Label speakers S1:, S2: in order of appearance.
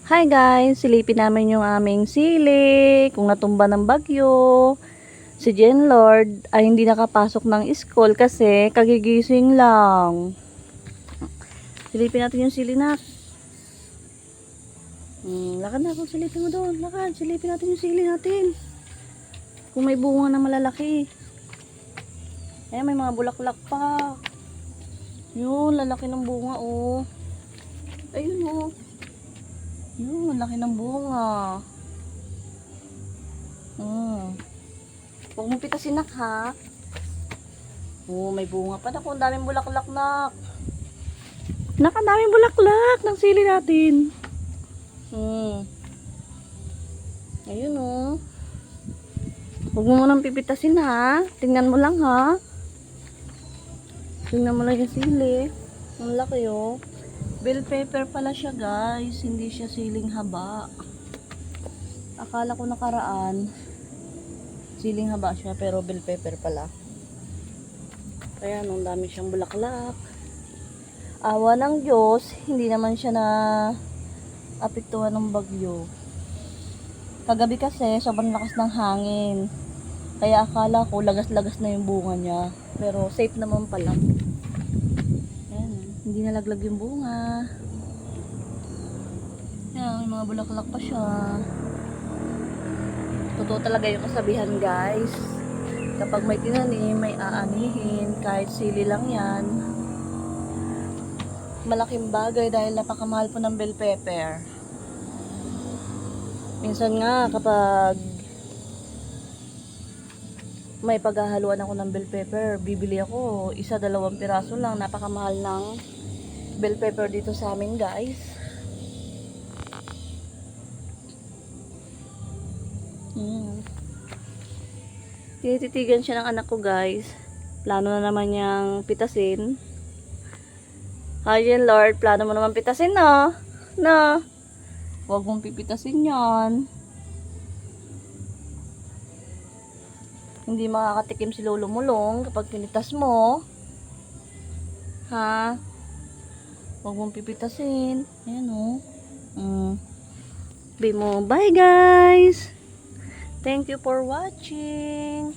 S1: Hi guys, silipin namin yung aming sili, kung natumba ng bagyo. Si Jen Lord ay hindi nakapasok ng school kasi kagigising lang. Silipin natin yung sili na. Lakad na kung silipin mo doon. Lakad, silipin natin yung sili natin. Kung may bunga na malalaki. Ayan, may mga bulaklak pa. Yun, lalaki ng bunga oh. Ayun oh. Yun, laki ng bunga. Huwag mong pitasin nak ha. Oh, may bunga pa na kung daming bulaklak nak. Nak, ang daming bulaklak ng sili natin. Ayun oh. Huwag mo munang pipitasin ha. Tingnan mo lang ha. Tingnan mo lang yung sili. Ang laki oh. Bell pepper pala siya guys, hindi siya siling haba. Akala ko nakaraan siling haba siya pero bell pepper pala. Kaya nung dami siyang bulaklak. Awa ng Diyos, hindi naman siya na apektuhan ng bagyo. Kagabi kasi sobrang lakas ng hangin. Kaya akala ko lagas-lagas na yung bunga niya. Pero safe naman pala. Hindi nalaglag yung bunga. Yan, may mga bulaklak pa siya. Totoo talaga yung kasabihan guys. Kapag may tinanim, may aanihin. Kahit sili lang yan. Malaking bagay dahil napakamahal po ng bell pepper. Minsan nga kapag may paghahaluan ako ng bell pepper, bibili ako 1-2 piraso lang. Napakamahal ng bell pepper dito sa amin guys. Tinititigan siya ng anak ko guys. Plano na naman niyang pitasin. Ayun Lord, plano mo naman pitasin no? No? Huwag mong pipitasin yan. Hindi makakatikim si Lolo Mulong kapag pinitas mo. Ha? Huwag mong pipitasin. Ayan o. Sabi mo, bye guys! Thank you for watching!